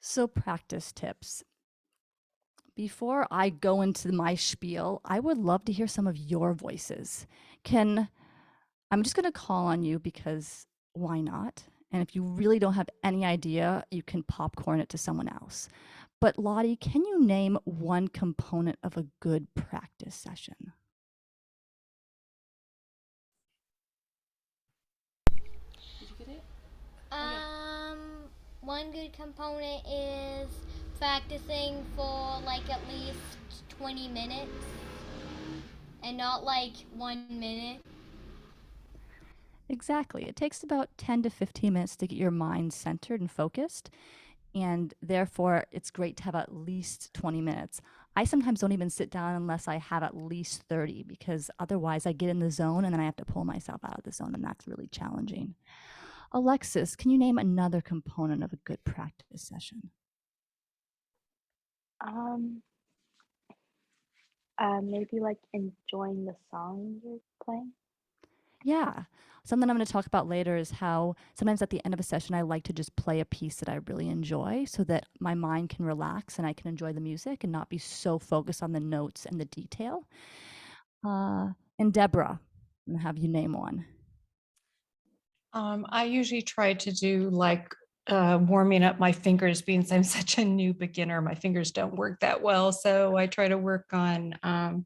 So practice tips. Before I go into my spiel, I would love to hear some of your voices. I'm just going to call on you because why not? And if you really don't have any idea, you can popcorn it to someone else. But Lottie, can you name one component of a good practice session? Did you get it? One good component is practicing for like at least 20 minutes and not like 1 minute. Exactly. It takes about 10 to 15 minutes to get your mind centered and focused. And therefore, it's great to have at least 20 minutes. I sometimes don't even sit down unless I have at least 30 because otherwise I get in the zone and then I have to pull myself out of the zone, and that's really challenging. Alexis, can you name another component of a good practice session? Um, Maybe like enjoying the song you're playing. Yeah. Something I'm going to talk about later is how sometimes at the end of a session, I like to just play a piece that I really enjoy so that my mind can relax and I can enjoy the music and not be so focused on the notes and the detail. And Deborah, I'm going to have you name one. I usually try to do like warming up my fingers, being I'm such a new beginner. My fingers don't work that well. So I try to work on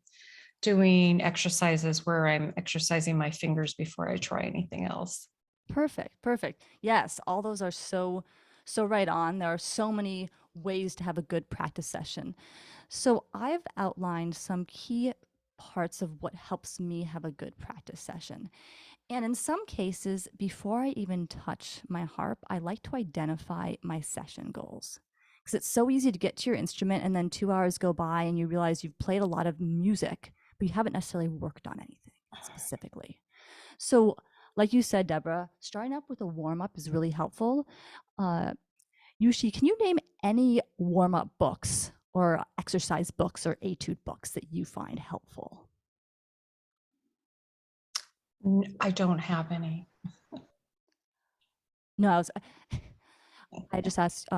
doing exercises where I'm exercising my fingers before I try anything else. Perfect, perfect. Yes, all those are so right on. There are so many ways to have a good practice session. So I've outlined some key parts of what helps me have a good practice session. And in some cases, before I even touch my harp, I like to identify my session goals. Because it's so easy to get to your instrument and then 2 hours go by and you realize you've played a lot of music, but you haven't necessarily worked on anything specifically. So, like you said, Deborah, starting up with a warm up is really helpful. Yushi, can you name any warm up books or exercise books or etude books that you find helpful? I don't have any. No, I just asked,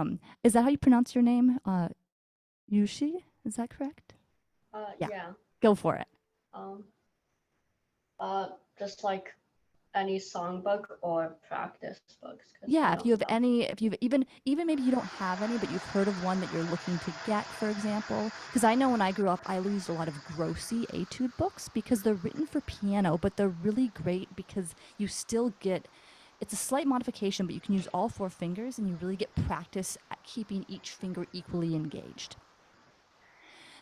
is that how you pronounce your name? Yushi? Is that correct? Yeah. Yeah. Go for it. Um, just like any songbook or practice books. Yeah, if you have any, if you've even maybe you don't have any, but you've heard of one that you're looking to get, for example. Because I know when I grew up, I used a lot of Grossi etude books because they're written for piano, but they're really great because you still get, it's a slight modification, but you can use all 4 fingers and you really get practice at keeping each finger equally engaged.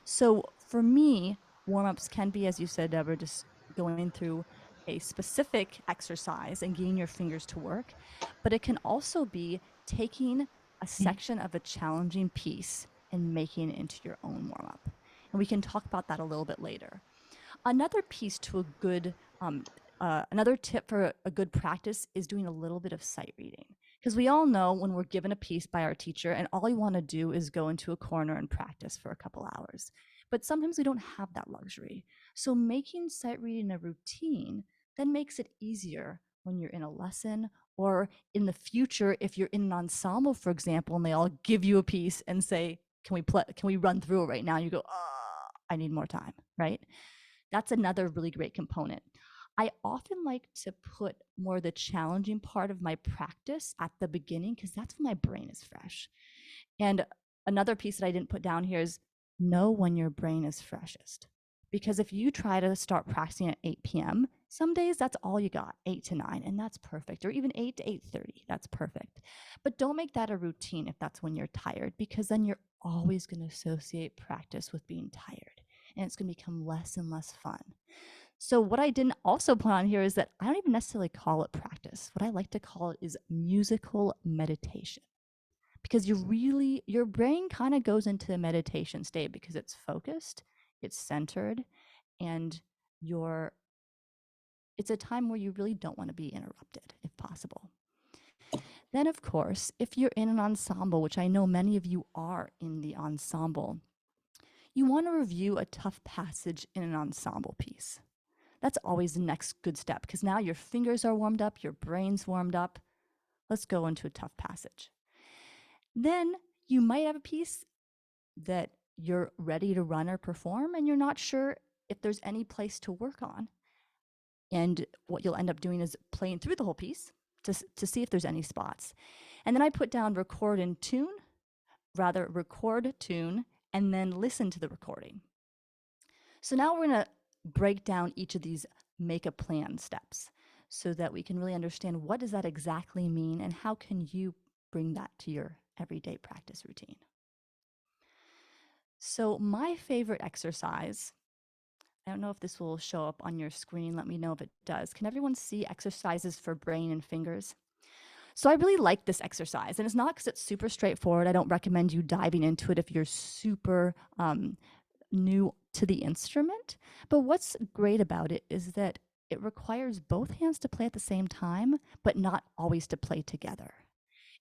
So for me, warm-ups can be, as you said, Deborah, just going through a specific exercise and getting your fingers to work, but it can also be taking a section of a challenging piece and making it into your own warm-up. And we can talk about that a little bit later. Another piece to a good, another tip for a good practice is doing a little bit of sight reading. Because we all know when we're given a piece by our teacher and all you want to do is go into a corner and practice for a couple hours. But sometimes we don't have that luxury. So making sight reading a routine then makes it easier when you're in a lesson or in the future if you're in an ensemble, for example, and they all give you a piece and say, can we run through it right now? And you go, oh, I need more time, right? That's another really great component. I often like to put more of the challenging part of my practice at the beginning because that's when my brain is fresh. And another piece that I didn't put down here is know when your brain is freshest. Because if you try to start practicing at 8 p.m., some days that's all you got, 8 to 9, and that's perfect. Or even 8 to 8:30, that's perfect. But don't make that a routine if that's when you're tired, because then you're always going to associate practice with being tired, and it's going to become less and less fun. So what I didn't also put on here is that I don't even necessarily call it practice. What I like to call it is musical meditation. Because your brain kind of goes into a meditation state because it's focused, it's centered, and it's a time where you really don't want to be interrupted if possible. Then, of course, if you're in an ensemble, which I know many of you are in the ensemble, you want to review a tough passage in an ensemble piece. That's always the next good step because now your fingers are warmed up, your brain's warmed up. Let's go into a tough passage. Then You might have a piece that you're ready to run or perform, and you're not sure if there's any place to work on. And what you'll end up doing is playing through the whole piece to see if there's any spots. And then I put down record, tune, and then listen to the recording. So now we're going to break down each of these make a plan steps so that we can really understand what does that exactly mean and how can you bring that to your everyday practice routine. So my favorite exercise, I don't know if this will show up on your screen. Let me know if it does. Can everyone see exercises for brain and fingers? So I really like this exercise, and it's not because it's super straightforward. I don't recommend you diving into it if you're super new to the instrument. But what's great about it is that it requires both hands to play at the same time, but not always to play together.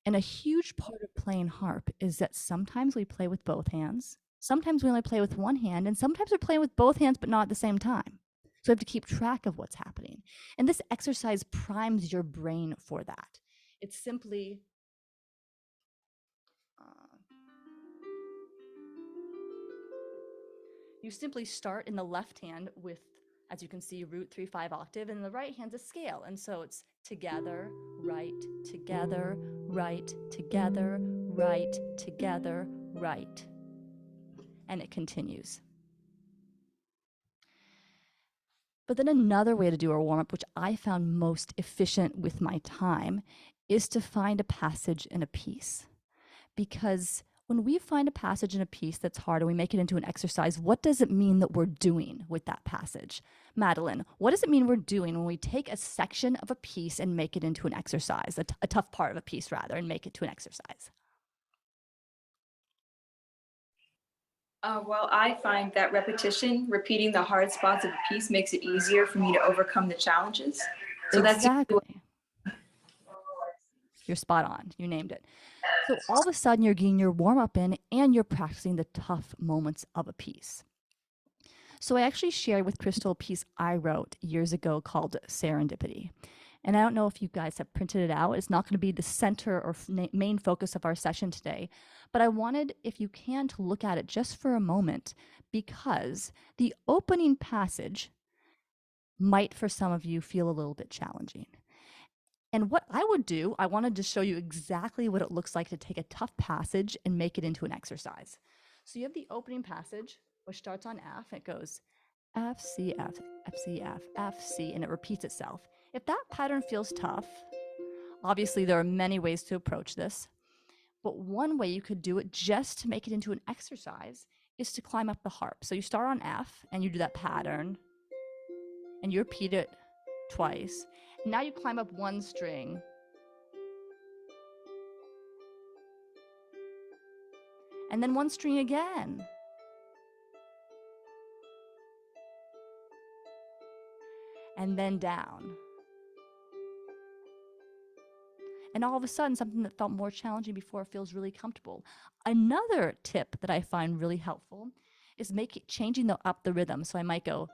And a huge part of playing harp is that sometimes we play with both hands, sometimes we only play with one hand, and sometimes we're playing with both hands, but not at the same time. So we have to keep track of what's happening. And this exercise primes your brain for that. It's simply you simply start in the left hand with, as you can see, root 3/5 octave, and the right hand's a scale. And so it's together, right, together, right, together, right, together, right. And it continues. But then another way to do our warm-up, which I found most efficient with my time, is to find a passage in a piece. Because when we find a passage in a piece that's hard and we make it into an exercise, what does it mean that we're doing with that passage? Madeline, what does it mean we're doing when we take a section of a piece and make it into an exercise, a tough part of a piece rather, and make it to an exercise? Well, I find that repetition, repeating the hard spots of a piece makes it easier for me to overcome the challenges. So that's Exactly. You're spot on. You named it. So all of a sudden you're getting your warm up in and you're practicing the tough moments of a piece. So I actually shared with Kristal a piece I wrote years ago called Serendipity. And I don't know if you guys have printed it out. It's not going to be the center or main focus of our session today. But I wanted, if you can, to look at it just for a moment, because the opening passage might, for some of you, feel a little bit challenging. And what I would do, I wanted to show you exactly what it looks like to take a tough passage and make it into an exercise. So you have the opening passage, which starts on F. It goes F, C, F, F, C, F, F, C, and it repeats itself. If that pattern feels tough, obviously there are many ways to approach this, but one way you could do it just to make it into an exercise is to climb up the harp. So you start on F and you do that pattern and you repeat it twice. Now you climb up one string and then one string again. And then down. And all of a sudden, something that felt more challenging before feels really comfortable. Another tip that I find really helpful is changing up the rhythm. So I might go.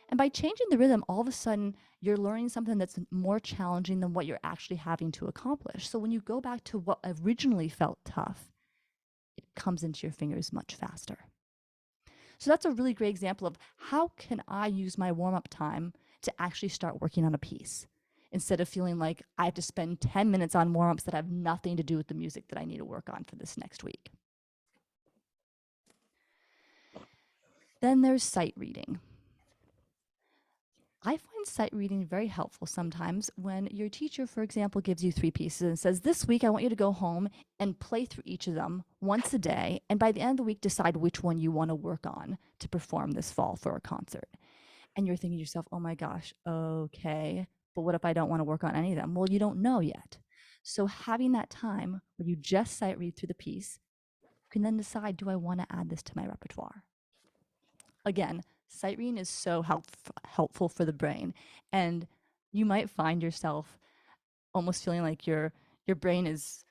And by changing the rhythm, all of a sudden, you're learning something that's more challenging than what you're actually having to accomplish. So when you go back to what originally felt tough, it comes into your fingers much faster. So that's a really great example of how can I use my warm-up time to actually start working on a piece instead of feeling like I have to spend 10 minutes on warm-ups that have nothing to do with the music that I need to work on for this next week. Then there's sight reading. I find sight reading very helpful sometimes when your teacher, for example, gives you 3 pieces and says, this week I want you to go home and play through each of them once a day, and by the end of the week, decide which one you want to work on to perform this fall for a concert. And you're thinking to yourself, oh my gosh, okay, but what if I don't want to work on any of them? Well, you don't know yet. So having that time where you just sight read through the piece, you can then decide, do I want to add this to my repertoire? Again, sight reading is so helpful for the brain, and you might find yourself almost feeling like your brain is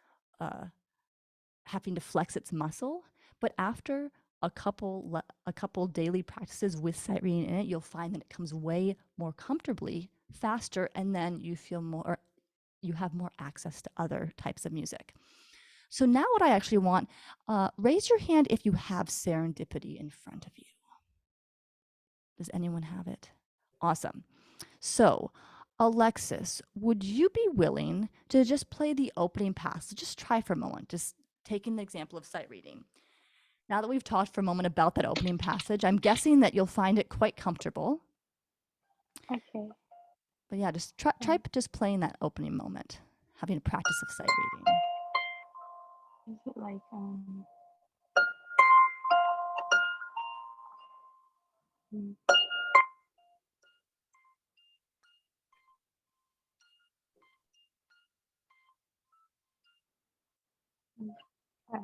having to flex its muscle. But after a couple daily practices with sight reading in it, you'll find that it comes way more comfortably, faster, and then you have more access to other types of music. So now what I actually want, raise your hand if you have serendipity in front of you. Does anyone have it? Awesome. So Alexis, would you be willing to just play the opening passage? Just try for a moment, just taking the example of sight reading. Now that we've talked for a moment about that opening passage, I'm guessing that you'll find it quite comfortable. Okay. But yeah, just try just playing that opening moment, having a practice of sight reading. Is it like mm, mm, ah,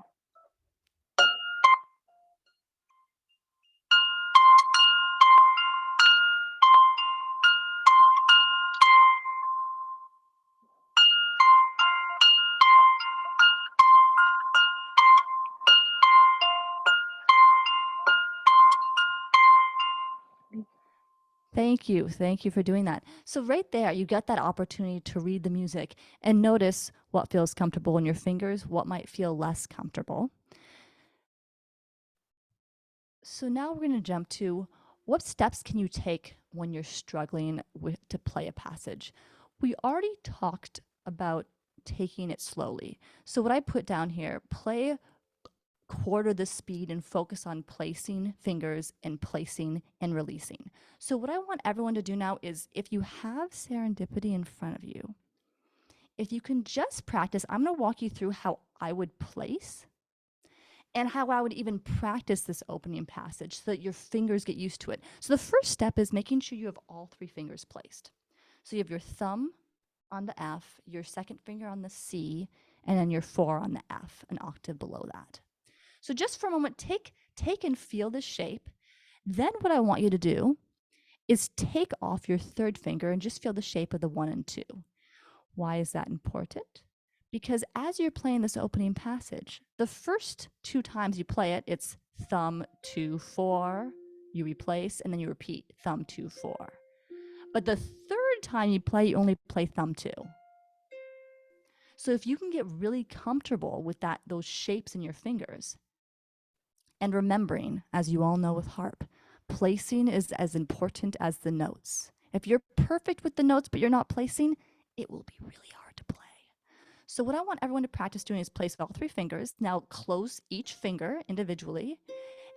Thank you. Thank you for doing that. So right there, you get that opportunity to read the music and notice what feels comfortable in your fingers, what might feel less comfortable. So now we're going to jump to what steps can you take when you're struggling to play a passage? We already talked about taking it slowly. So what I put down here, play quarter the speed and focus on placing fingers and placing and releasing. So what I want everyone to do now is, if you have serendipity in front of you, if you can just practice, I'm going to walk you through how I would place and how I would even practice this opening passage so that your fingers get used to it. So the first step is making sure you have all three fingers placed. So you have your thumb on the F, your second finger on the C, and then your 4 on the F, an octave below that. So just for a moment, take and feel this shape. Then what I want you to do is take off your third finger and just feel the shape of the 1 and 2. Why is that important? Because as you're playing this opening passage, the first 2 times you play it, it's thumb 2, 4, you replace, and then you repeat thumb 2, 4. But the third time you play, you only play thumb 2. So if you can get really comfortable with those shapes in your fingers, and remembering, as you all know with harp, placing is as important as the notes. If you're perfect with the notes but you're not placing, it will be really hard to play. So what I want everyone to practice doing is place all 3 fingers. Now close each finger individually.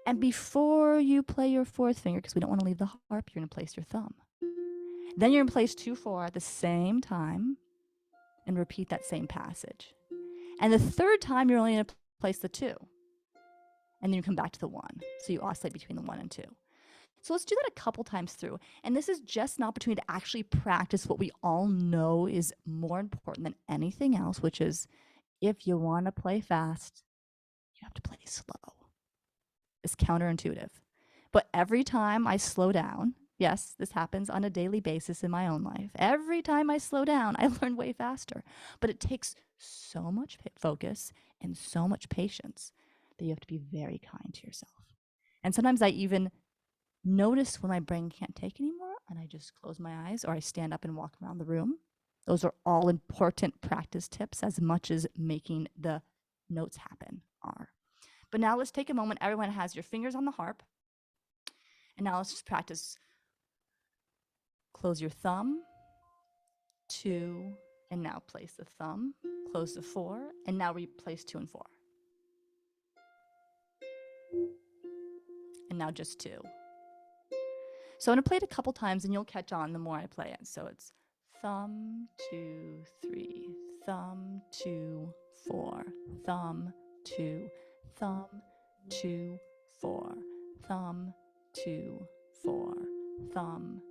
And before you play your 4th finger, because we don't want to leave the harp, you're going to place your thumb. Then you're going to place 2, 4 at the same time and repeat that same passage. And the third time, you're only going to place the 2. And then you come back to the 1. So you oscillate between the 1 and 2. So let's do that a couple times through. And this is just an opportunity to actually practice what we all know is more important than anything else, which is, if you want to play fast, you have to play slow. It's counterintuitive. But every time I slow down, yes, this happens on a daily basis in my own life. Every time I slow down, I learn way faster. But it takes so much focus and so much patience that you have to be very kind to yourself. And sometimes I even notice when my brain can't take anymore and I just close my eyes, or I stand up and walk around the room. Those are all important practice tips as much as making the notes happen are. But now let's take a moment. Everyone has your fingers on the harp. And now let's just practice. Close your thumb, 2, and now place the thumb. Close the 4, and now replace 2 and 4. And now just 2. So I'm going to play it a couple times, and you'll catch on the more I play it. So it's thumb, 2, 3, thumb, 2, 4, thumb, 2, thumb, 2, 4, thumb, 2, 4, thumb,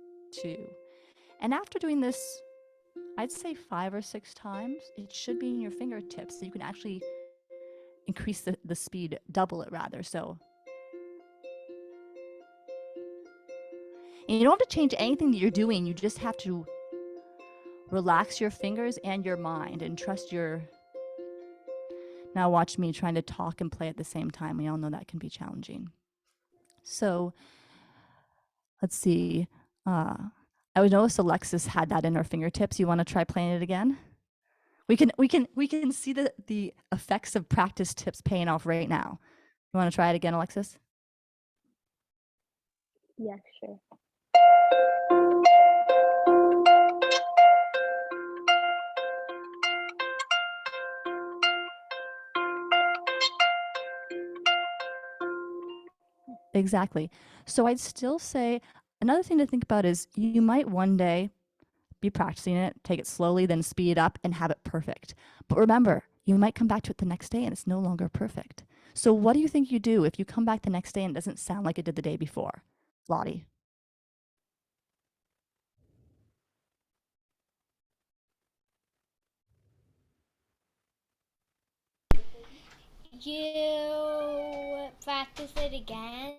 2. And after doing this, I'd say 5 or 6 times, it should be in your fingertips, so you can actually increase the speed, double it rather. So, and you don't have to change anything that you're doing. You just have to relax your fingers and your mind and trust your... Now watch me trying to talk and play at the same time. We all know that can be challenging. So let's see. I would notice Alexis had that in her fingertips. You want to try playing it again? We can see the effects of practice tips paying off right now. You want to try it again, Alexis? Yeah, sure. Exactly. So I'd still say another thing to think about is you might one day be practicing it, take it slowly, then speed it up and have it perfect. But remember, you might come back to it the next day and it's no longer perfect. So what do you think you do if you come back the next day and it doesn't sound like it did the day before? Lottie. You practice it again.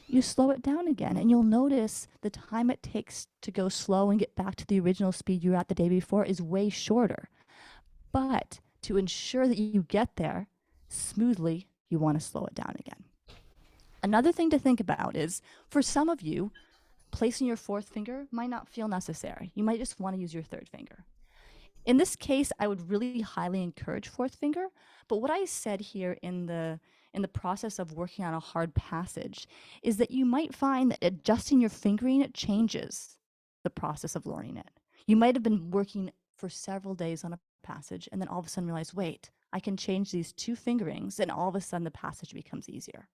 You slow it down again and you'll notice the time it takes to go slow and get back to the original speed you were at the day before is way shorter. But to ensure that you get there smoothly, you want to slow it down again. Another thing to think about is for some of you, placing your fourth finger might not feel necessary. You might just want to use your third finger. In this case, I would really highly encourage fourth finger, but what I said here in the process of working on a hard passage is that you might find that adjusting your fingering, it changes the process of learning it. You might have been working for several days on a passage and then all of a sudden realize, wait, I can change these two fingerings and all of a sudden the passage becomes easier.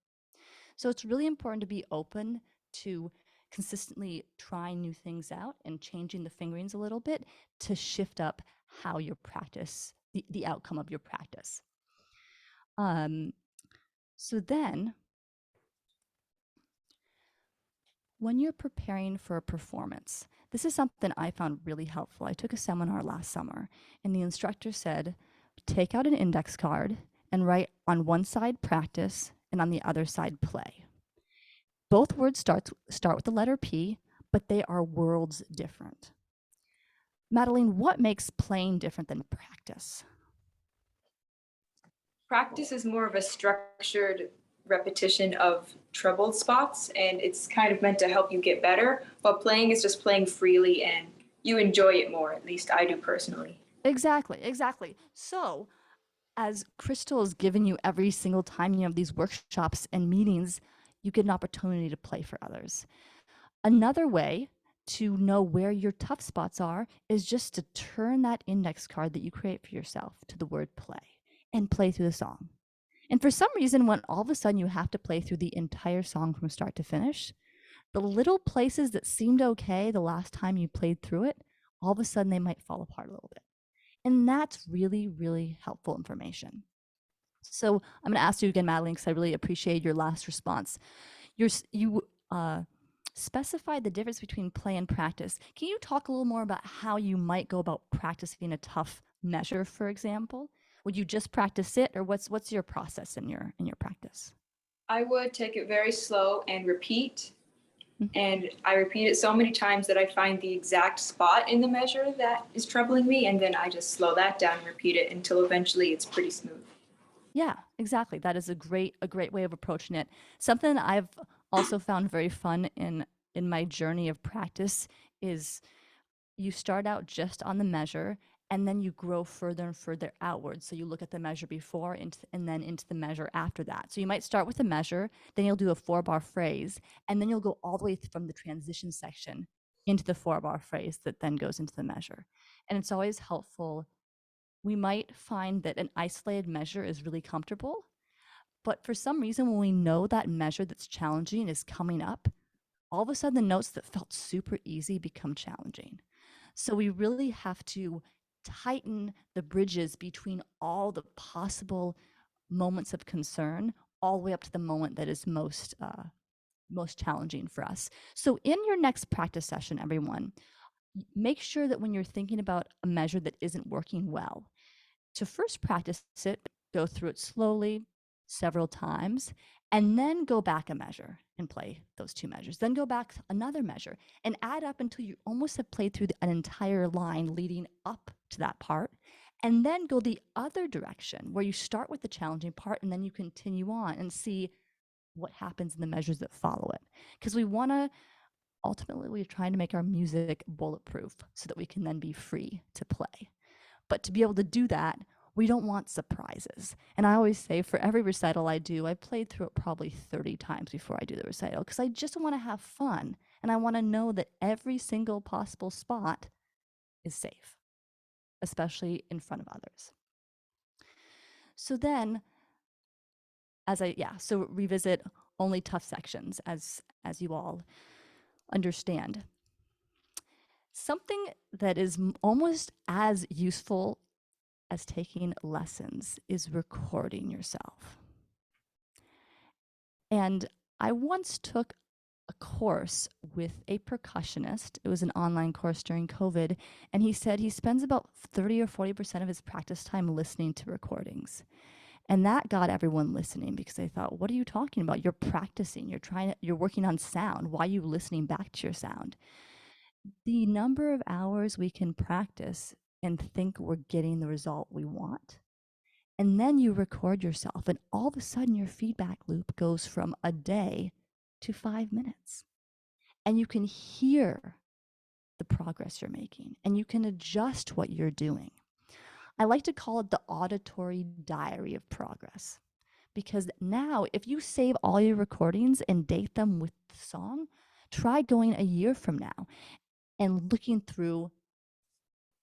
So it's really important to be open to consistently trying new things out and changing the fingerings a little bit to shift up how your practice, the outcome of your practice. So then, when you're preparing for a performance, this is something I found really helpful. I took a seminar last summer, and the instructor said, take out an index card and write on one side practice and on the other side play. Both words start with the letter P, but they are worlds different. Madeline, what makes playing different than practice? Practice is more of a structured repetition of troubled spots, and it's kind of meant to help you get better, while playing is just playing freely and you enjoy it more. At least I do personally. Exactly. So, as Kristal is giving you every single time you have these workshops and meetings, you get an opportunity to play for others. Another way to know where your tough spots are is just to turn that index card that you create for yourself to the word play and play through the song. And for some reason, when all of a sudden you have to play through the entire song from start to finish, the little places that seemed okay the last time you played through it, all of a sudden they might fall apart a little bit. And that's really, really helpful information. So I'm going to ask you again, Madeline, because I really appreciate your last response. You specified the difference between play and practice. Can you talk a little more about how you might go about practicing a tough measure, for example? Would you just practice it, or what's your process in your practice? I would take it very slow and repeat. And I repeat it so many times that I find the exact spot in the measure that is troubling me, and then I just slow that down and repeat it until eventually it's pretty smooth. Yeah, exactly. That is a great way of approaching it. Something I've also found very fun in my journey of practice is you start out just on the measure and then you grow further and further outwards. So you look at the measure before and then into the measure after that. So you might start with a measure, then you'll do a 4-bar phrase, and then you'll go all the way from the transition section into the 4-bar phrase that then goes into the measure. And it's always helpful. We might find that an isolated measure is really comfortable, but for some reason, when we know that measure that's challenging is coming up, all of a sudden the notes that felt super easy become challenging. So we really have to tighten the bridges between all the possible moments of concern all the way up to the moment that is most challenging for us. So in your next practice session, everyone, make sure that when you're thinking about a measure that isn't working well, to first practice it, go through it slowly several times, and then go back a measure and play those 2 measures. Then go back another measure and add up until you almost have played through an entire line leading up to that part. And then go the other direction where you start with the challenging part and then you continue on and see what happens in the measures that follow it. Because we want to, ultimately, we're trying to make our music bulletproof so that we can then be free to play. But to be able to do that, we don't want surprises. And I always say for every recital I do, I've played through it probably 30 times before I do the recital because I just want to have fun. And I want to know that every single possible spot is safe, especially in front of others. So then, so revisit only tough sections as you all understand. Something that is almost as useful as taking lessons is recording yourself. And I once took a course with a percussionist. It was an online course during COVID. And he said he spends about 30 or 40% of his practice time listening to recordings. And that got everyone listening because they thought, what are you talking about? You're practicing, you're working on sound. Why are you listening back to your sound? The number of hours we can practice and think we're getting the result we want. And then you record yourself, and all of a sudden your feedback loop goes from a day to 5 minutes. And you can hear the progress you're making, and you can adjust what you're doing. I like to call it the auditory diary of progress. Because now, if you save all your recordings and date them with the song, try going a year from now and looking through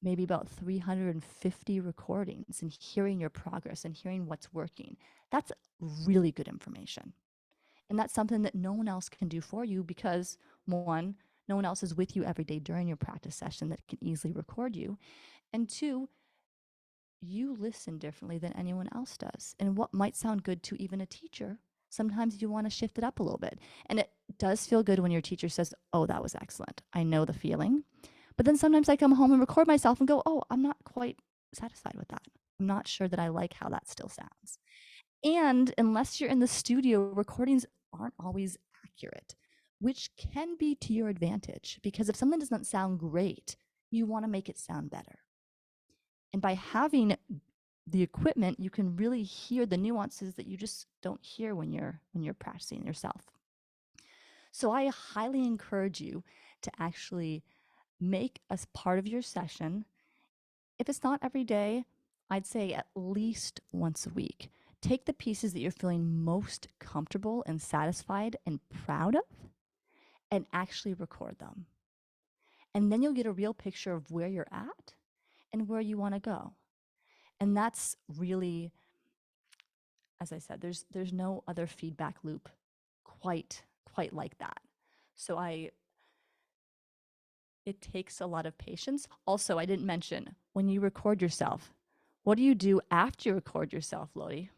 maybe about 350 recordings and hearing your progress and hearing what's working. That's really good information. And that's something that no one else can do for you because, one, no one else is with you every day during your practice session that can easily record you. And two, you listen differently than anyone else does. And what might sound good to even a teacher, sometimes you want to shift it up a little bit. And it does feel good when your teacher says, oh, that was excellent. I know the feeling. But then sometimes I come home and record myself and go, oh, I'm not quite satisfied with that. I'm not sure that I like how that still sounds. And unless you're in the studio, recordings aren't always accurate, which can be to your advantage because if something doesn't sound great, you want to make it sound better. And by having the equipment, you can really hear the nuances that you just don't hear when you're practicing yourself. So I highly encourage you to actually make as part of your session, if it's not every day, I'd say at least once a week. Take the pieces that you're feeling most comfortable and satisfied and proud of and actually record them. And then you'll get a real picture of where you're at and where you want to go. And that's really, as I said, there's no other feedback loop quite like that. So it takes a lot of patience. Also, I didn't mention, when you record yourself, what do you do after you record yourself, Lodi?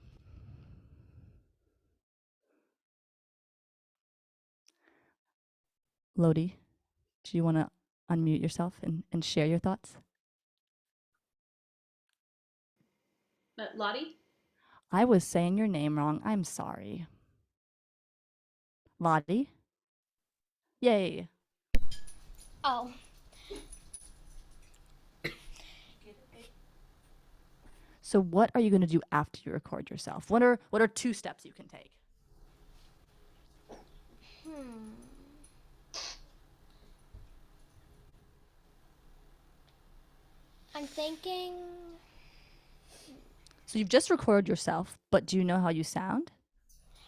Lodi, do you want to unmute yourself and share your thoughts? Lottie? I was saying your name wrong. I'm sorry. Lottie? Yay. Oh. So what are you going to do after you record yourself? What are 2 steps you can take? I'm thinking. So you've just recorded yourself, but do you know how you sound?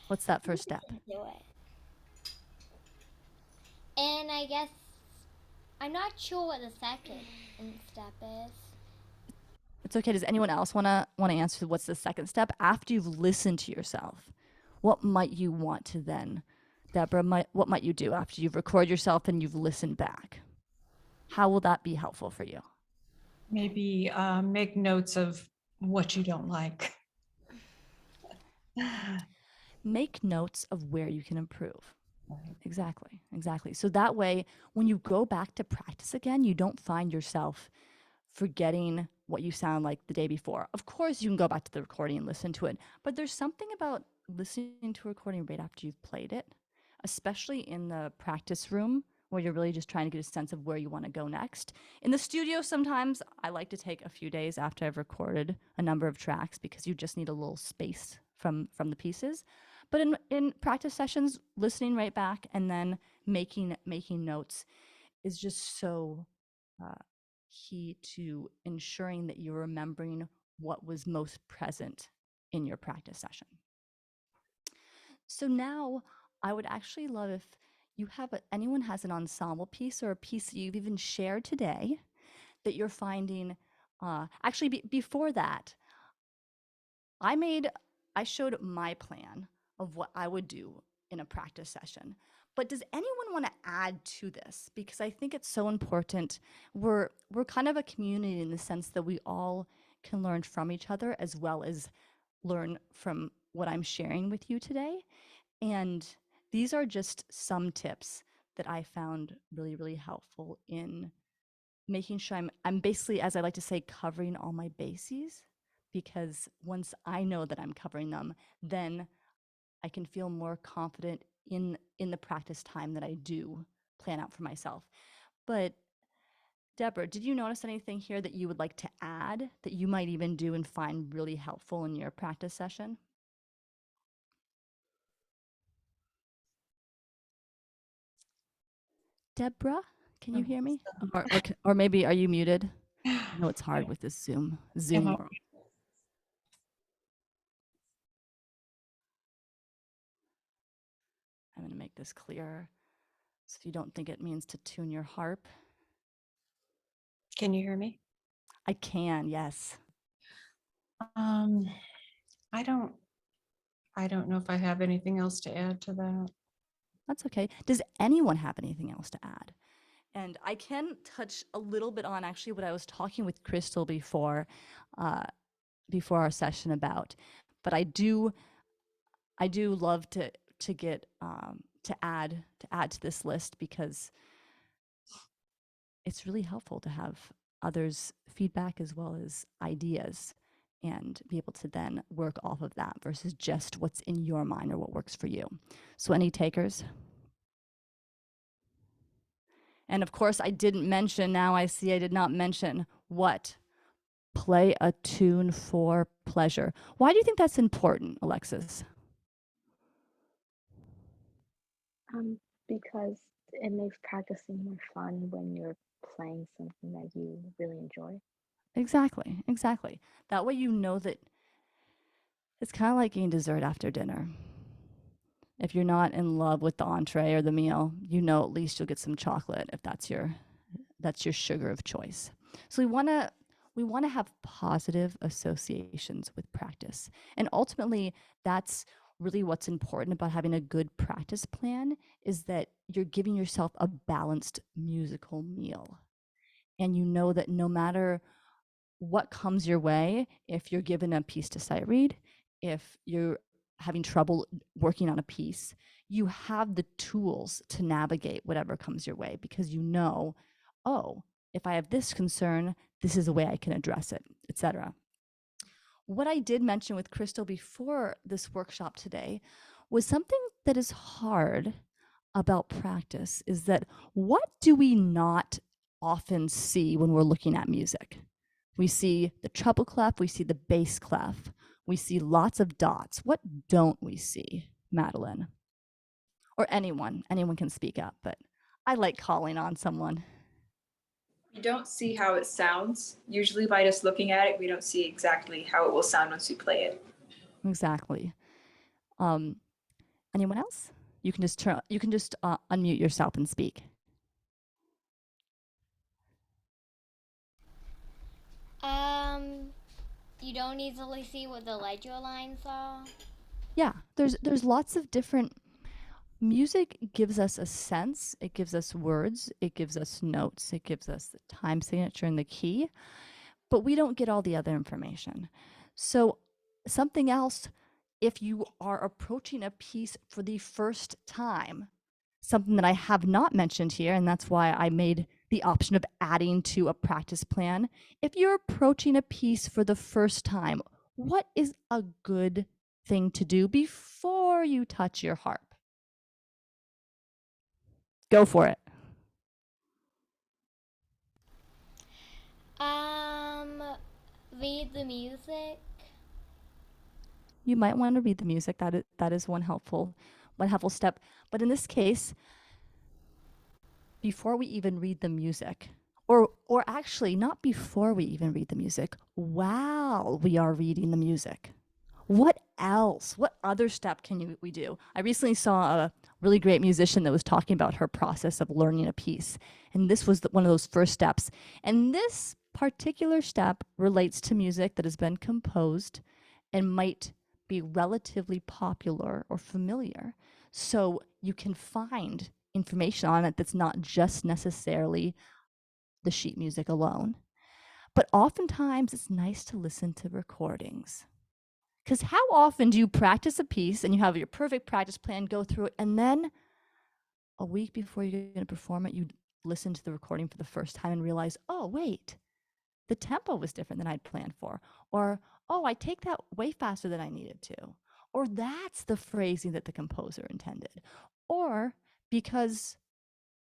What's that first step? Do it. And I guess I'm not sure what the second step is. It's okay. Does anyone else want to answer what's the second step after you've listened to yourself? What might you want to then, Deborah? What might you do after you've recorded yourself and you've listened back? How will that be helpful for you? Maybe make notes of what you don't like. Make notes of where you can improve. Exactly. So that way, when you go back to practice again, you don't find yourself forgetting what you sound like the day before. Of course, you can go back to the recording and listen to it, but there's something about listening to a recording right after you've played it, especially in the practice room where you're really just trying to get a sense of where you want to go next. In the studio, sometimes I like to take a few days after I've recorded a number of tracks because you just need a little space from the pieces. But in practice sessions, listening right back and then making notes is just so key to ensuring that you're remembering what was most present in your practice session. So now I would actually love if you have anyone has an ensemble piece or a piece that you've even shared today that you're finding. Actually, before that, I showed my plan of what I would do in a practice session. But does anyone want to add to this? Because I think it's so important. We're kind of a community in the sense that we all can learn from each other as well as learn from what I'm sharing with you today. And these are just some tips that I found really, really helpful in making sure I'm basically, as I like to say, covering all my bases, because once I know that I'm covering them, then I can feel more confident in the practice time that I do plan out for myself. But Deborah, did you notice anything here that you would like to add that you might even do and find really helpful in your practice session? Deborah, can you Oh, hear me? Or maybe are you muted? I know it's hard with this Zoom Am I- world. I'm going to make this clearer so you don't think it means to tune your harp. Can you hear me? I can, yes. Um, I don't know if I have anything else to add to that. That's okay. Does anyone have anything else to add? And I can touch a little bit on actually what I was talking with Kristal before our session about, but I do love to get to add to this list because it's really helpful to have others' feedback as well as ideas and be able to then work off of that versus just what's in your mind or what works for you. So any takers? And of course, I didn't mention, now I see I did not mention what? Play a tune for pleasure. Why do you think that's important, Alexis? Because it makes practicing more fun when you're playing something that you really enjoy. Exactly. That way you know that it's kind of like eating dessert after dinner. If you're not in love with the entree or the meal, you know at least you'll get some chocolate if that's your sugar of choice. So we want to have positive associations with practice. And ultimately, that's really what's important about having a good practice plan is that you're giving yourself a balanced musical meal. And you know that no matter what comes your way, if you're given a piece to sight read, if you're having trouble working on a piece, you have the tools to navigate whatever comes your way because you know, oh, if I have this concern, this is a way I can address it, etc. What I did mention with Kristal before this workshop today was something that is hard about practice is that what do we not often see when we're looking at music? We see the treble clef, we see the bass clef, we see lots of dots. What don't we see, Madeline? Or anyone can speak up, but I like calling on someone. We don't see how it sounds. Usually by just looking at it, we don't see exactly how it will sound once we play it. Exactly. Anyone else? You can just unmute yourself and speak. You don't easily see what the ledger lines are. Yeah, there's lots of different music gives us a sense, it gives us words, it gives us notes, it gives us the time signature and the key, but we don't get all the other information. So something else, if you are approaching a piece for the first time, something that I have not mentioned here, and that's why I made the option of adding to a practice plan. If you're approaching a piece for the first time, what is a good thing to do before you touch your harp? Go for it. Read the music. you might want to read the music. That is one helpful step. But in this case, before we even read the music, or actually not before we even read the music, while we are reading the music, what else? What other step can we do? I recently saw a really great musician that was talking about her process of learning a piece, and this was one of those first steps. And this particular step relates to music that has been composed and might be relatively popular or familiar. So you can find information on it that's not just necessarily the sheet music alone. But oftentimes it's nice to listen to recordings. Because how often do you practice a piece and you have your perfect practice plan, go through it, and then a week before you're going to perform it, you listen to the recording for the first time and realize, oh, wait, the tempo was different than I'd planned for. Or, oh, I take that way faster than I needed to. Or that's the phrasing that the composer intended. Or because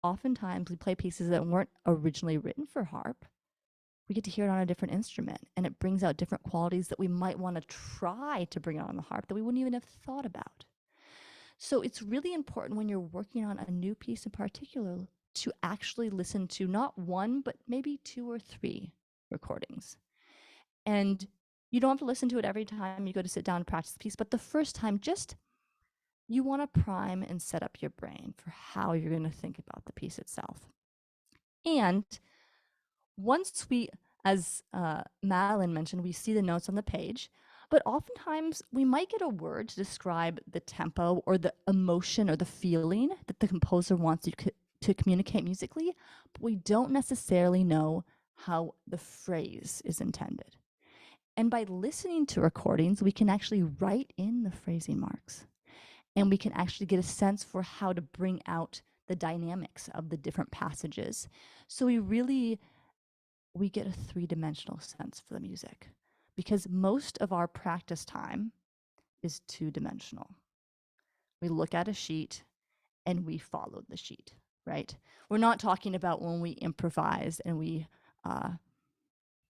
oftentimes we play pieces that weren't originally written for harp, we get to hear it on a different instrument, and it brings out different qualities that we might want to try to bring out on the harp that we wouldn't even have thought about. So it's really important when you're working on a new piece in particular to actually listen to not one, but maybe 2 or 3 recordings. And you don't have to listen to it every time you go to sit down and practice the piece, but the first time, just you want to prime and set up your brain for how you're going to think about the piece itself. And once we, as Madeline mentioned, we see the notes on the page, but oftentimes we might get a word to describe the tempo or the emotion or the feeling that the composer wants you to communicate musically, but we don't necessarily know how the phrase is intended. And by listening to recordings, we can actually write in the phrasing marks, and we can actually get a sense for how to bring out the dynamics of the different passages. So we get a 3-dimensional sense for the music, because most of our practice time is 2-dimensional. We look at a sheet and we follow the sheet, right? We're not talking about when we improvise and we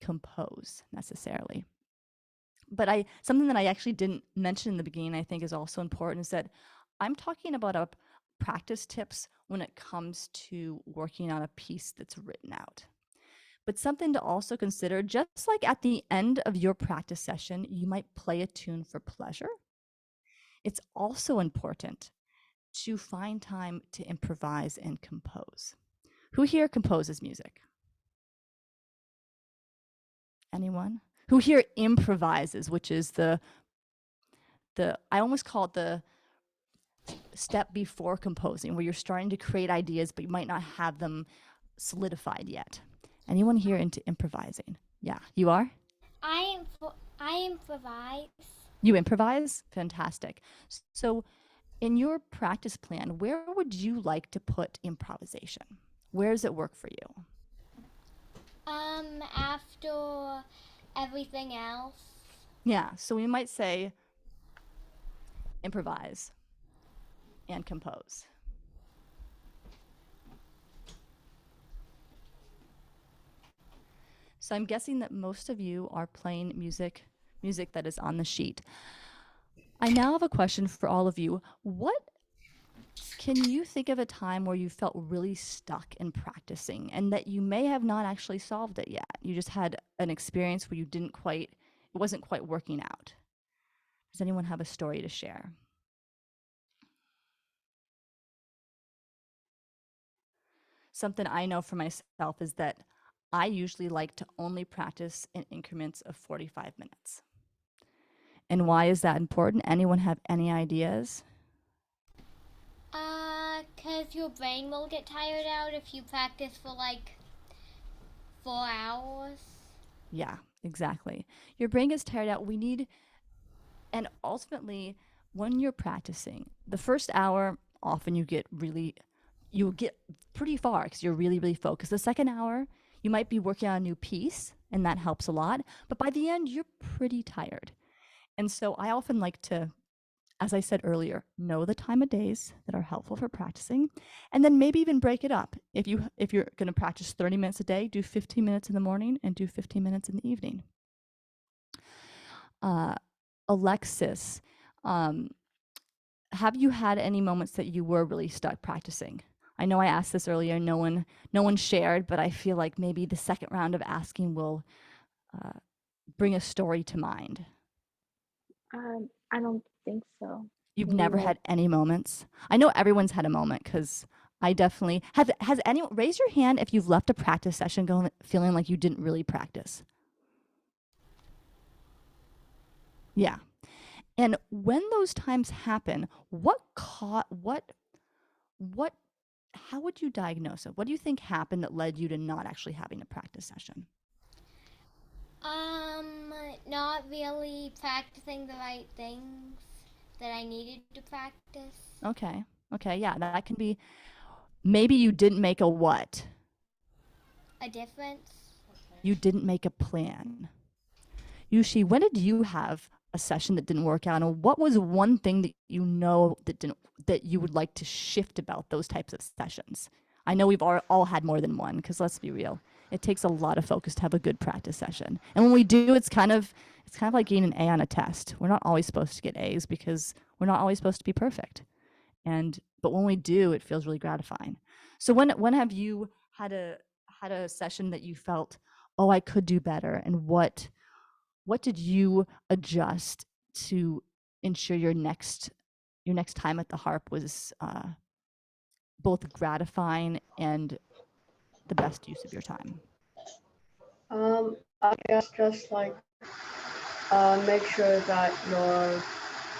compose necessarily. But something that I actually didn't mention in the beginning, I think is also important, is that I'm talking about practice tips when it comes to working on a piece that's written out. But something to also consider, just like at the end of your practice session, you might play a tune for pleasure. It's also important to find time to improvise and compose. Who here composes music? Anyone? Who here improvises, which is the I almost call it the step before composing, where you're starting to create ideas, but you might not have them solidified yet. Anyone here into improvising? Yeah, you are? I improvise. You improvise? Fantastic. So in your practice plan, where would you like to put improvisation? Where does it work for you? After everything else. Yeah, so we might say improvise and compose. So I'm guessing that most of you are playing music that is on the sheet. I now have a question for all of you. Can you think of a time where you felt really stuck in practicing and that you may have not actually solved it yet? You just had an experience where it wasn't quite working out. Does anyone have a story to share? Something I know for myself is that I usually like to only practice in increments of 45 minutes. And why is that important? Anyone have any ideas? 'Cause your brain will get tired out if you practice for like 4 hours. Yeah, exactly. Your brain gets tired out. And ultimately, when you're practicing, the first hour, often you'll get pretty far because you're really, really focused. The second hour, you might be working on a new piece, and that helps a lot. But by the end, you're pretty tired. And so I often like to, as I said earlier, know the time of days that are helpful for practicing, and then maybe even break it up. If you're going to practice 30 minutes a day, do 15 minutes in the morning and do 15 minutes in the evening. Alexis, um, have you had any moments that you were really stuck practicing? I know I asked this earlier, no one shared, but I feel like maybe the second round of asking will bring a story to mind. I don't think so. You've Maybe never like had any moments? I know everyone's had a moment because I definitely have. Has anyone raise your hand if you've left a practice session going feeling like you didn't really practice? Yeah. And when those times happen, what how would you diagnose it? What do you think happened that led you to not actually having a practice session? Not really practicing the right things that I needed to practice. Okay. Okay, yeah, that can be maybe you didn't make a what? A difference? You didn't make a plan. Yushi, when did you have a session that didn't work out, and what was one thing that you know that you would like to shift about those types of sessions? I know we've all had more than one, because let's be real, it takes a lot of focus to have a good practice session, and when we do, it's kind of like getting an A on a test. We're not always supposed to get A's because we're not always supposed to be perfect, but when we do, it feels really gratifying. So when have you had a session that you felt, oh, I could do better, and what did you adjust to ensure your next time at the harp was both gratifying and the best use of your time? I guess just like make sure that you're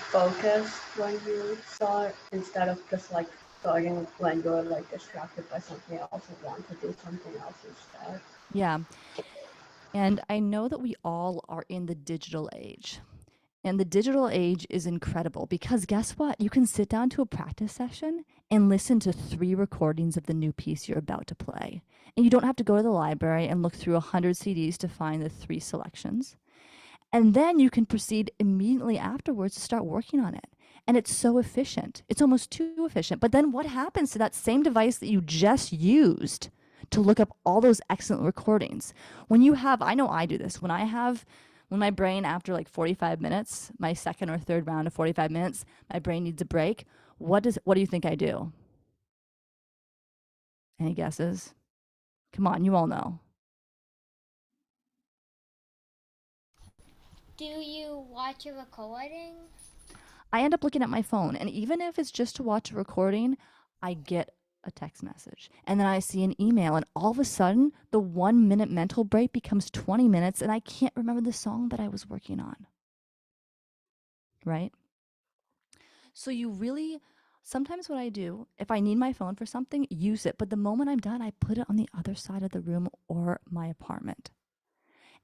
focused when you start instead of just like starting when you're like distracted by something else and want to do something else instead. Yeah. And I know that we all are in the digital age. And the digital age is incredible because guess what? You can sit down to a practice session and listen to 3 recordings of the new piece you're about to play. And you don't have to go to the library and look through 100 CDs to find the 3 selections. And then you can proceed immediately afterwards to start working on it. And it's so efficient. It's almost too efficient. But then what happens to that same device that you just used to look up all those excellent recordings? When you have, I know I do this, when my brain after like 45 minutes, my second or third round of 45 minutes, my brain needs a break, what do you think I do? Any guesses? Come on, you all know. Do you watch a recording? I end up looking at my phone, and even if it's just to watch a recording, I get a text message, and then I see an email, and all of a sudden, the 1-minute mental break becomes 20 minutes, and I can't remember the song that I was working on. Right? So you really, sometimes what I do, if I need my phone for something, use it, but the moment I'm done, I put it on the other side of the room or my apartment.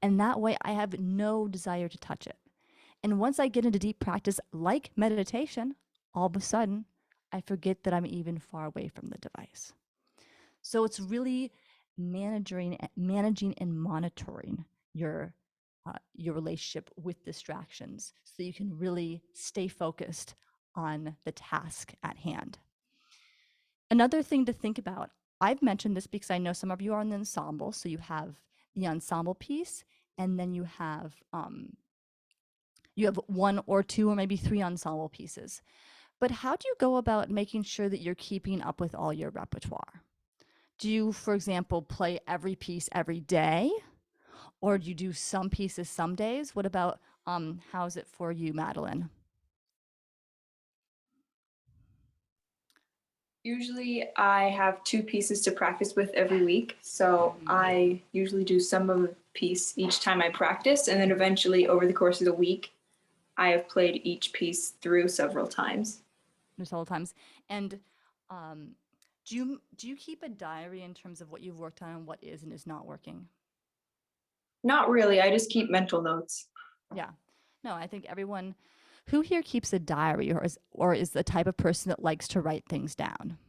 And that way, I have no desire to touch it. And once I get into deep practice like meditation, all of a sudden, I forget that I'm even far away from the device. So it's really managing and monitoring your relationship with distractions so you can really stay focused on the task at hand. Another thing to think about, I've mentioned this because I know some of you are in the ensemble, so you have the ensemble piece, and then you have 1 or 2 or maybe 3 ensemble pieces. But how do you go about making sure that you're keeping up with all your repertoire? Do you, for example, play every piece every day? Or do you do some pieces some days? What about, how's it for you, Madeline? Usually I have 2 pieces to practice with every week. So I usually do some of a piece each time I practice. And then eventually over the course of the week, I have played each piece through several times. Several times. And do you keep a diary in terms of what you've worked on and what is and is not working? Not really. I just keep mental notes. Yeah. No, I think everyone who here keeps a diary or is the type of person that likes to write things down.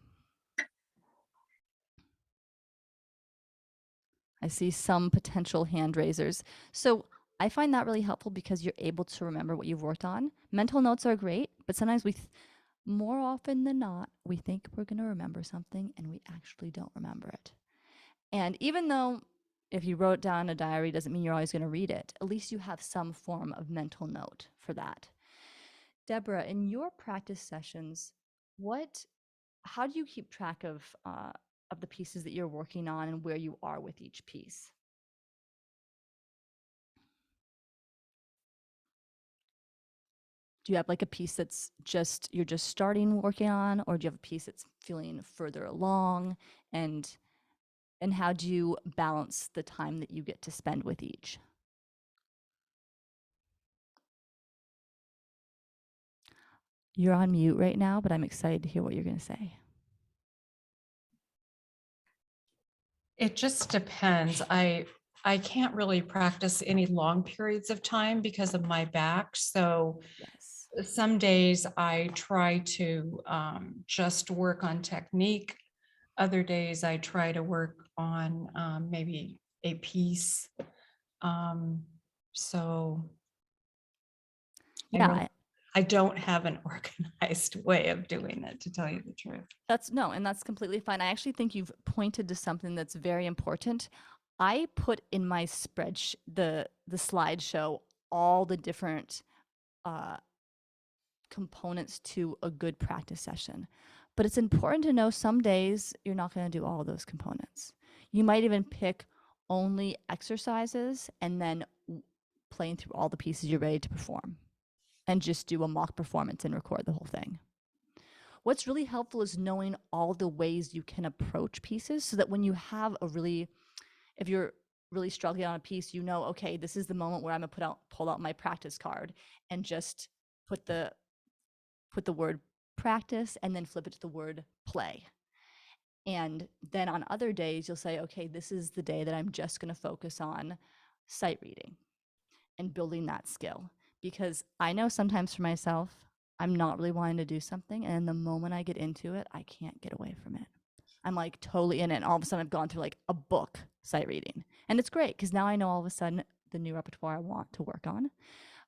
I see some potential hand raisers. So I find that really helpful because you're able to remember what you've worked on. Mental notes are great, but sometimes more often than not, we think we're going to remember something and we actually don't remember it. And even though if you wrote down a diary, doesn't mean you're always going to read it. At least you have some form of mental note for that. Deborah, in your practice sessions, how do you keep track of the pieces that you're working on and where you are with each piece? Do you have like a piece that's you're just starting working on, or do you have a piece that's feeling further along? And how do you balance the time that you get to spend with each? You're on mute right now, but I'm excited to hear what you're going to say. It just depends. I can't really practice any long periods of time because of my back. So Yes. some days I try to just work on technique. Other days I try to work on maybe a piece. So Yeah, I don't have an organized way of doing it, to tell you the truth. that's completely fine. I actually think you've pointed to something that's very important. I put in my spreadsheet, the slideshow, all the different components to a good practice session. But it's important to know some days you're not going to do all those components. You might even pick only exercises and then playing through all the pieces you're ready to perform, and just do a mock performance and record the whole thing. What's really helpful is knowing all the ways you can approach pieces, so that when you have if you're really struggling on a piece, you know, okay, this is the moment where I'm gonna pull out my practice card and just put the word practice and then flip it to the word play. And then on other days, you'll say, okay, this is the day that I'm just going to focus on sight reading and building that skill. Because I know sometimes for myself, I'm not really wanting to do something, and the moment I get into it, I can't get away from it. I'm like totally in it, and all of a sudden I've gone through like a book sight reading. And it's great because now I know all of a sudden the new repertoire I want to work on.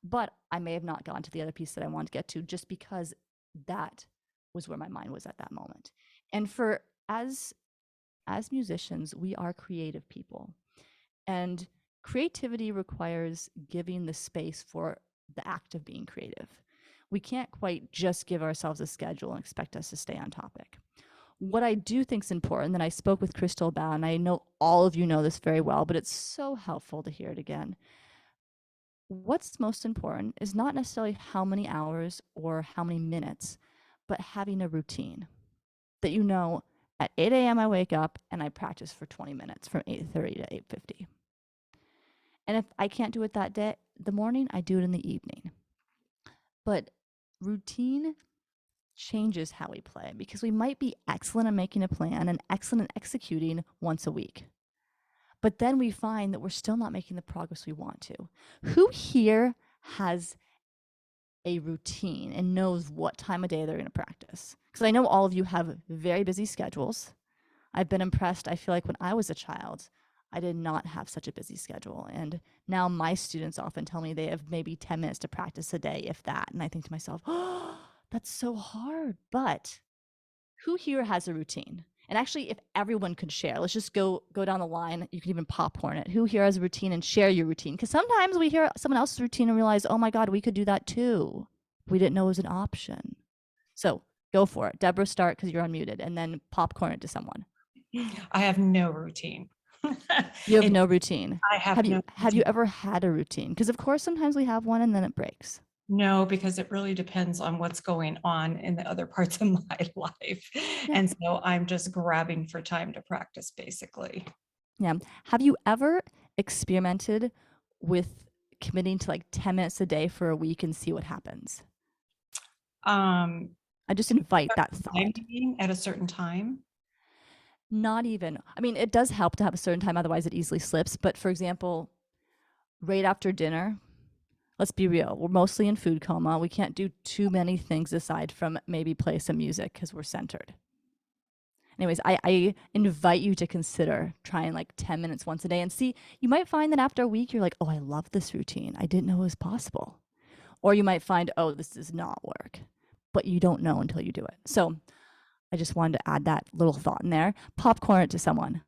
But I may have not gone to the other piece that I wanted to get to, just because that was where my mind was at that moment. And as musicians, we are creative people. And creativity requires giving the space for the act of being creative. We can't quite just give ourselves a schedule and expect us to stay on topic. What I do think is important, that I spoke with Kristal about, and I know all of you know this very well, but it's so helpful to hear it again. What's most important is not necessarily how many hours or how many minutes, but having a routine that you know at 8 a.m. I wake up and I practice for 20 minutes from 8:30 to 8:50. And if I can't do it that day, the morning, I do it in the evening. But routine changes how we play, because we might be excellent at making a plan and excellent at executing once a week. But then we find that we're still not making the progress we want to. Who here has a routine and knows what time of day they're going to practice? Because I know all of you have very busy schedules. I've been impressed. I feel like when I was a child, I did not have such a busy schedule. And now my students often tell me they have maybe 10 minutes to practice a day, if that. And I think to myself, oh, that's so hard. But who here has a routine? And actually, if everyone could share, let's just go down the line. You can even popcorn it. Who here has a routine, and share your routine? Because sometimes we hear someone else's routine and realize, oh my God, we could do that too. We didn't know it was an option. So go for it. Deborah, start because you're unmuted, and then popcorn it to someone. I have no routine. You have no routine. I have Have no you routine. ever had a routine? Because of course sometimes we have one and then it breaks. No, because it really depends on what's going on in the other parts of my life. Yeah. And so I'm just grabbing for time to practice, basically. Yeah. Have you ever experimented with committing to like 10 minutes a day for a week and see what happens? Um, I just invite that thought. Timing at a certain time. Not even. I mean, it does help to have a certain time, otherwise it easily slips. But for example, right after dinner, let's be real, we're mostly in food coma. We can't do too many things aside from maybe play some music because we're centered. Anyways, I invite you to consider trying like 10 minutes once a day and see. You might find that after a week, you're like, oh, I love this routine. I didn't know it was possible. Or you might find, oh, this does not work. But you don't know until you do it. So I just wanted to add that little thought in there. Popcorn it to someone.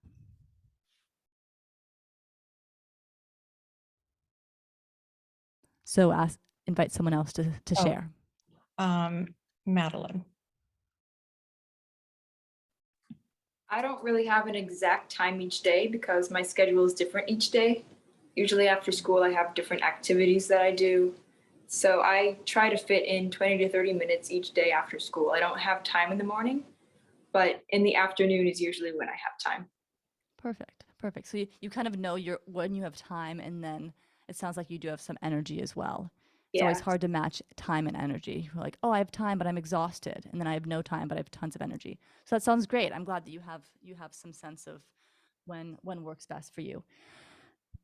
So invite someone else to Oh. share. Madeline. I don't really have an exact time each day because my schedule is different each day. Usually after school, I have different activities that I do. So I try to fit in 20 to 30 minutes each day after school. I don't have time in the morning, but in the afternoon is usually when I have time. Perfect. Perfect. So you kind of know when you have time, and then it sounds like you do have some energy as well. It's always Yeah. hard to match time and energy. You're like, oh, I have time, but I'm exhausted, and then I have no time, but I have tons of energy. So that sounds great. I'm glad that you have some sense of when works best for you.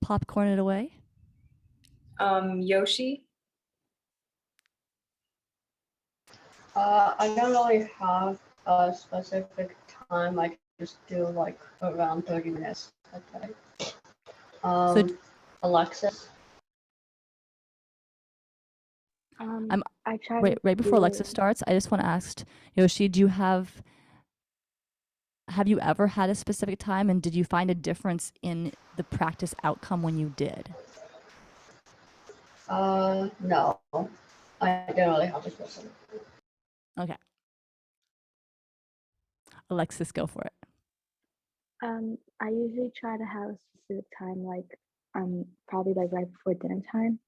Popcorn it away. Yoshi. I don't really have a specific time. I just do like around 30 minutes a day. Alexis. I try Wait, to right before do Alexis starts, I just want to ask Yoshi, have you ever had a specific time, and did you find a difference in the practice outcome when you did? No. I don't really have a specific. Okay. Alexis, go for it. I usually try to have a specific time, like probably like right before dinner time.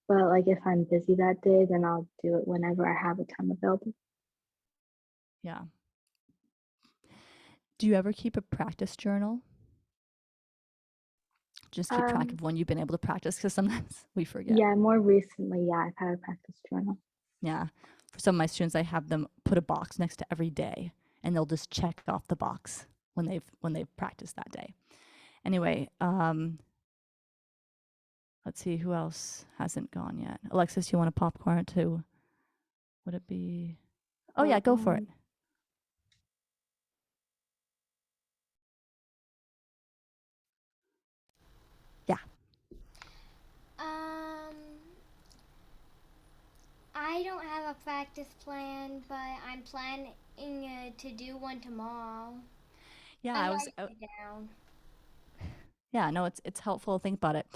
But like if I'm busy that day, then I'll do it whenever I have a time available. Yeah. Do you ever keep a practice journal? Just keep track of when you've been able to practice, because sometimes we forget. Yeah, more recently, yeah, I've had a practice journal. Yeah. For some of my students, I have them put a box next to every day, and they'll just check off the box when they've practiced that day. Anyway, let's see who else hasn't gone yet. Alexis, you want to popcorn too? Would it be? Oh yeah, go for it. Yeah. I don't have a practice plan, but I'm planning to do one tomorrow. Yeah, I write it down. Yeah, no, it's helpful to think about it.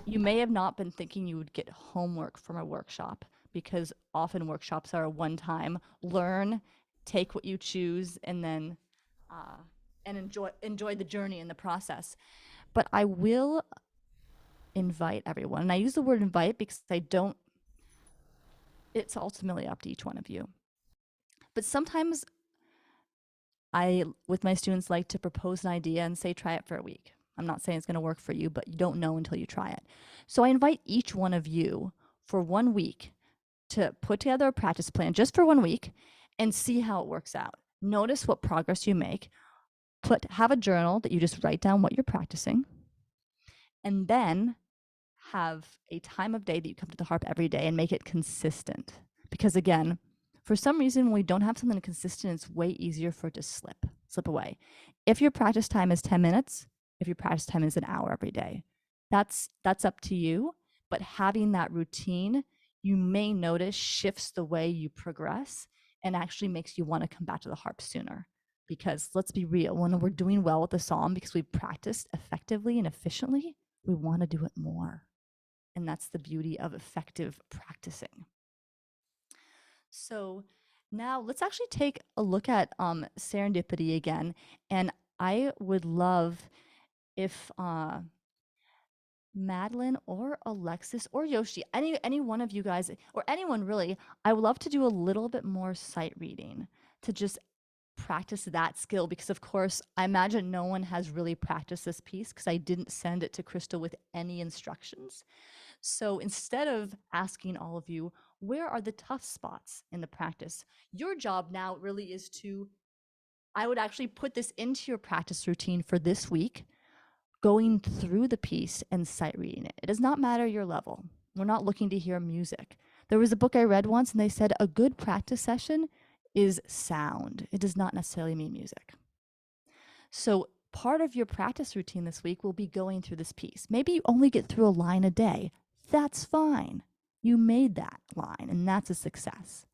You may have not been thinking you would get homework from a workshop, because often workshops are a one-time learn, take what you choose, and then and enjoy the journey and the process. But I will invite everyone, and I use the word invite because it's ultimately up to each one of you. But sometimes I, with my students, like to propose an idea and say, try it for a week. I'm not saying it's going to work for you, but you don't know until you try it. So I invite each one of you for 1 week to put together a practice plan just for 1 week and see how it works out. Notice what progress you make. Have a journal that you just write down what you're practicing, and then have a time of day that you come to the harp every day and make it consistent. Because again, for some reason, when we don't have something consistent, it's way easier for it to slip away. If your practice time is 10 minutes, if your practice time is an hour every day, that's up to you. But having that routine, you may notice, shifts the way you progress and actually makes you want to come back to the harp sooner. Because let's be real, when we're doing well with the psalm because we've practiced effectively and efficiently, we want to do it more. And that's the beauty of effective practicing. So now let's actually take a look at serendipity again. And I would love if Madeline or Alexis or Yoshi, any one of you guys, or anyone really, I would love to do a little bit more sight reading to just practice that skill, because of course I imagine no one has really practiced this piece because I didn't send it to Kristal with any instructions. So instead of asking all of you, where are the tough spots in the practice? Your job now really is I would actually put this into your practice routine for this week, going through the piece and sight reading it. It does not matter your level. We're not looking to hear music. There was a book I read once and they said a good practice session is sound. It does not necessarily mean music. So part of your practice routine this week will be going through this piece. Maybe you only get through a line a day. That's fine. You made that line and that's a success.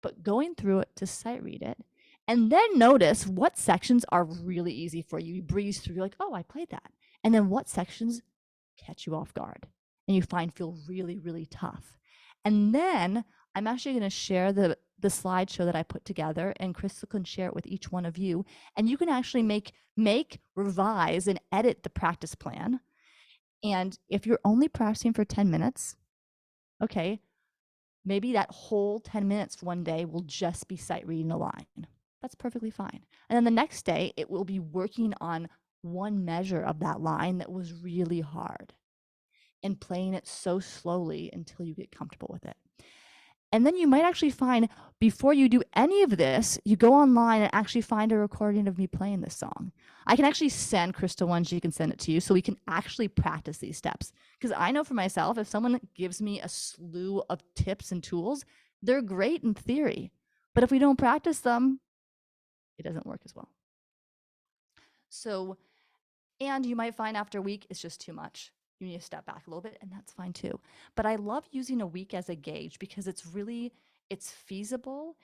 But going through it to sight read it, and then notice what sections are really easy for you. You breeze through, you're like, oh, I played that. And then what sections catch you off guard. and you find feel really, really tough. And then I'm actually going to share the slideshow that I put together, and Kristal can share it with each one of you. And you can actually make, revise, and edit the practice plan. And if you're only practicing for 10 minutes, okay, maybe that whole 10 minutes one day will just be sight reading a line. That's perfectly fine. And then the next day, it will be working on one measure of that line that was really hard and playing it so slowly until you get comfortable with it. And then you might actually find, before you do any of this, you go online and actually find a recording of me playing this song. I can actually send Kristal one, she can send it to you, so we can actually practice these steps. Because I know for myself, if someone gives me a slew of tips and tools, they're great in theory. But if we don't practice them, it doesn't work as well. So, and you might find after a week, it's just too much. You need to step back a little bit, and that's fine too. But I love using a week as a gauge because it's feasible